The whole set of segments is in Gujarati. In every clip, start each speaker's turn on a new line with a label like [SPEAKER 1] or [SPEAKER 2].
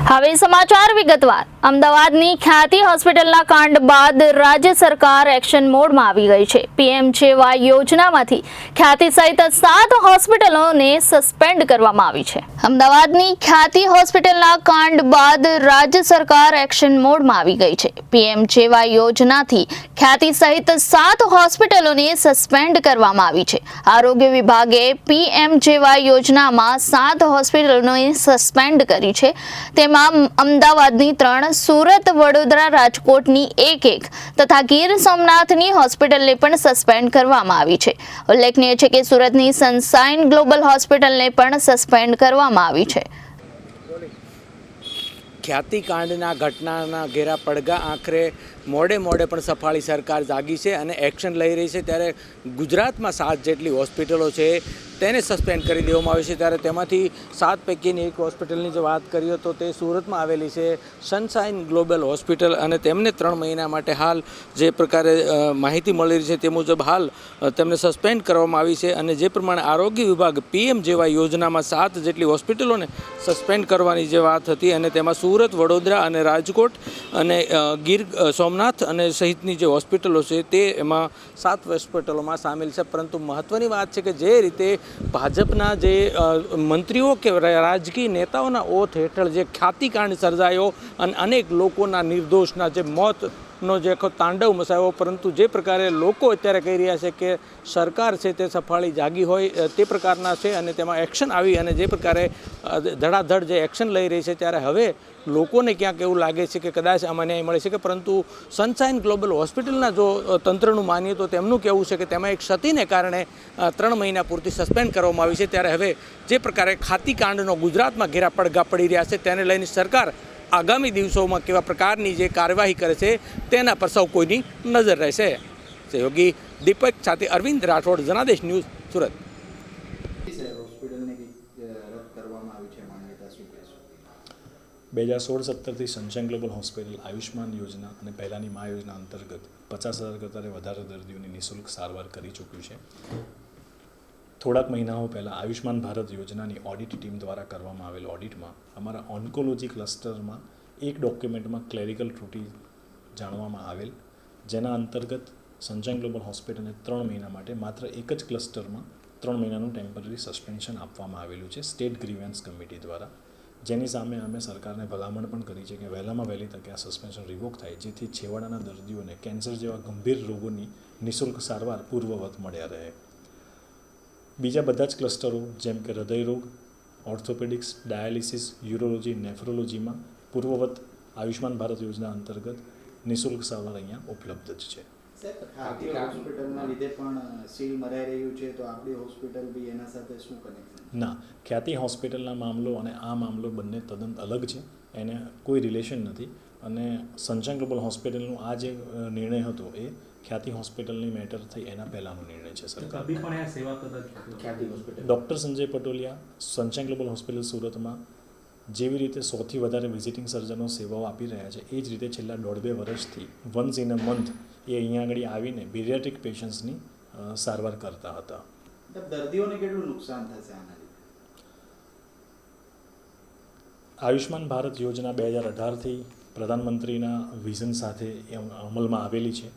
[SPEAKER 1] હવે સમાચાર વિગતવાર। અમદાવાદની ખ્યાતિ હોસ્પિટલના કાંડ બાદ રાજ્ય સરકાર એક્શન મોડમાં આવી ગઈ છે। પીએમજેવાય યોજનામાંથી ખ્યાતિ સહિત 7 હોસ્પિટલોને સસ્પેન્ડ કરવામાં આવી છે। અમદાવાદની ખ્યાતિ હોસ્પિટલના કાંડ બાદ રાજ્ય સરકાર એક્શન મોડમાં આવી ગઈ છે। પીએમજેવાય યોજનાથી ખ્યાતિ સહિત 7 હોસ્પિટલોને સસ્પેન્ડ કરવામાં આવી છે। આરોગ્ય વિભાગે પીએમજેવાય યોજનામાં 7 હોસ્પિટલોને સસ્પેન્ડ કરી છે। તેમાં અમદાવાદની 3, સુરત, વડોદરા, રાજકોટની 1 તથા ગીર સોમનાથની હોસ્પિટલને પણ સસ્પેન્ડ કરવામાં આવી છે। ઉલ્લેખનીય છે કે સુરતની સનશાઇન ગ્લોબલ હોસ્પિટલને પણ સસ્પેન્ડ કરવામાં આવી છે।
[SPEAKER 2] ખ્યાતિકાંડના ઘટનાના ઘેરા પડઘા આખરે મોડે પણ સફાળી સરકાર જાગી છે અને એક્શન લઈ રહી છે। ત્યારે ગુજરાતમાં 7 જેટલી હોસ્પિટલો છે તેને સસ્પેન્ડ કરી દેવામાં આવી છે। ત્યારે તેમાંથી 7 પૈકીની એક હોસ્પિટલની જો વાત કરીએ તો તે સુરતમાં આવેલી છે સનશાઇન ગ્લોબલ હોસ્પિટલ, અને તેમને 3 મહિના માટે હાલ જે પ્રકારે માહિતી મળી રહી છે તે મુજબ હાલ તેમને સસ્પેન્ડ કરવામાં આવી છે। અને જે પ્રમાણે આરોગ્ય વિભાગ પીએમજેવાય યોજનામાં 7 જેટલી હોસ્પિટલોને સસ્પેન્ડ કરવાની જે વાત હતી, અને તેમાં સુરત, વડોદરા અને રાજકોટ અને ગીર સોમનાથ અને સહિતની જે હોસ્પિટલો છે તે એમાં 7 હોસ્પિટલોમાં સામેલ છે। પરંતુ મહત્ત્વની વાત છે કે જે રીતે ભાજપના જે મંત્રીઓ કે રાજકીય નેતાઓના ઓથ હેઠળ જે ખ્યાતિકાંડ સર્જાયો અને અનેક લોકોના નિર્દોષના જે મોતનો જે આખો તાંડવ મચાવ્યો, પરંતુ જે પ્રકારે લોકો અત્યારે કહી રહ્યા છે કે સરકાર છે તે સફાળી જાગી હોય તે પ્રકારના છે અને તેમાં એક્શન આવી અને જે પ્રકારે ધડાધડ જે એક્શન લઈ રહી છે, ત્યારે હવે લોકોને ક્યાંક એવું લાગે છે કે કદાચ આમાં ન્યાય મળી શકે। પરંતુ સનશાઇન ગ્લોબલ હોસ્પિટલના જો તંત્રનું માનીએ તો તેમનું કહેવું છે કે તેમાં એક ક્ષતિને કારણે 3 મહિના પૂરતી સસ્પેન્ડ કરવામાં આવી છે। ત્યારે હવે જે પ્રકારે ખ્યાતિકાંડનો ગુજરાતમાં ઘેરા પડઘા પડી રહ્યા છે તેને લઈને સરકાર આગામી દિવસોમાં કેવા પ્રકારની જે કાર્યવાહી કરે છે તેના પર સૌ કોઈની નજર રહેશે। સહયોગી દીપક સાથે અરવિંદ રાઠોડ, જનાદેશ ન્યૂઝ, સુરત।
[SPEAKER 3] 2016-17થી સનશાઇન ગ્લોબલ હોસ્પિટલ આયુષ્માન યોજના અને પહેલાંની મા યોજના અંતર્ગત 50,000 કરતાં વધારે દર્દીઓની નિઃશુલ્ક સારવાર કરી ચૂક્યું છે। થોડાક મહિનાઓ પહેલાં આયુષ્માન ભારત યોજનાની ઓડિટ ટીમ દ્વારા કરવામાં આવેલ ઓડિટમાં અમારા ઓન્કોલોજી ક્લસ્ટરમાં એક ડોક્યુમેન્ટમાં ક્લેરિકલ ત્રુટી જાણવામાં આવેલ, જેના અંતર્ગત સનશાઇન ગ્લોબલ હોસ્પિટલને 3 મહિના માટે માત્ર એક જ ક્લસ્ટરમાં 3 મહિનાનું ટેમ્પરરી સસ્પેન્શન આપવામાં આવેલું છે સ્ટેટ ગ્રીવન્સ કમિટી દ્વારા, જેની સામે અમે સરકારને ભલામણ પણ કરી છે કે વહેલામાં વહેલી તકે આ સસ્પેન્શન રિવોક થાય, જેથી છેવાડાના દર્દીઓને કેન્સર જેવા ગંભીર રોગોની નિઃશુલ્ક સારવાર પૂર્વવત મળ્યા રહે। બીજા બધા જ ક્લસ્ટરો જેમ કે હૃદયરોગ, ઓર્થોપેડિક્સ, ડાયાલિસિસ, યુરોલોજી, નેફ્રોલોજીમાં પૂર્વવત આયુષ્માન ભારત યોજના અંતર્ગત નિઃશુલ્ક સારવાર અહીંયા ઉપલબ્ધ જ છે।
[SPEAKER 4] હોસ્પિટલના લીધે પણ સીલ મરાઈ રહ્યું છે, તો આપણી હોસ્પિટલ બી એના સાથે શું કનેક્શન?
[SPEAKER 3] ના, ખ્યાતિ હોસ્પિટલના મામલો અને આ મામલો બંને તદ્દન અલગ છે, એને કોઈ રિલેશન નથી। અને સનશાઇન ગ્લોબલ હોસ્પિટલનું આ જે નિર્ણય હતો એ ખ્યાતિ હોસ્પિટલની મેટર થઈ એના પહેલાંનો નિર્ણય છે સરકાર। Doctor Sanjay Patoliya sunshine Global hospital સુરતમાં જેવી રીતે 100થી વધારે વિઝિટિંગ સર્જનો સેવાઓ આપી રહ્યા છે, એ જ રીતે છેલ્લા 1.5-2 વર્ષથી વન્સ ઇન અ મંથ એ અહીંયા આગળ આવીને પીડિયાટ્રિક પેશન્ટ્સની સારવાર કરતા હતા।
[SPEAKER 4] દર્દીઓને કેટલું નુકસાન થશે આના લીધે?
[SPEAKER 3] આયુષ્માન ભારત યોજના 2018થી પ્રધાનમંત્રીના વિઝન સાથે અમલમાં આવેલી છે,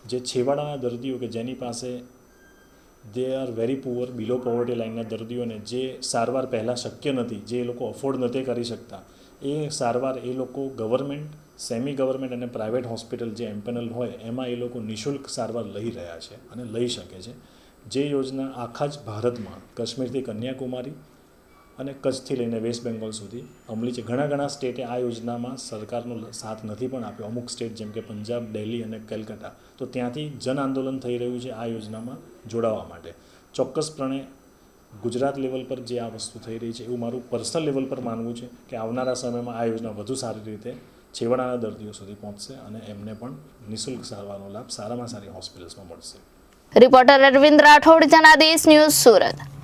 [SPEAKER 3] જે છેવાડાના દર્દીઓ કે જેની પાસે they are very poor, below poverty લાઇનના દર્દીઓને જે સારવાર પહેલાં શક્ય નથી, જે એ લોકો અફોર્ડ નથી કરી શકતા, એ સારવાર એ લોકો ગવર્મેન્ટ, સેમી ગવર્મેન્ટ અને પ્રાઇવેટ હોસ્પિટલ જે એમ્પેનલ હોય એમાં એ લોકો નિઃશુલ્ક સારવાર લઈ રહ્યા છે અને લઈ શકે છે। જે યોજના આખા જ ભારતમાં કાશ્મીરથી કન્યાકુમારી અને કચ્છથી લઈને વેસ્ટ બેંગોલ સુધી અમલી છે। ઘણા સ્ટેટે આ યોજનામાં સરકારનો સાથ નથી પણ આપ્યો, અમુક સ્ટેટ જેમ કે પંજાબ, દિલ્હી અને કલકત્તા, તો ત્યાંથી જન આંદોલન થઈ રહ્યું છે આ યોજનામાં જોડાવા માટે। ચોક્કસપણે ગુજરાત લેવલ પર જે આ વસ્તુ થઈ રહી છે એવું મારું પર્સનલ લેવલ પર માનવું છે કે આવનારા સમયમાં આ યોજના વધુ સારી રીતે છેવાડાના દર્દીઓ સુધી પહોંચશે અને એમને પણ નિઃશુલ્ક સારવારનો લાભ સારામાં સારી હોસ્પિટલ્સમાં મળશે।
[SPEAKER 1] Reporter Arvind Rathod, Janadesh news, Surat.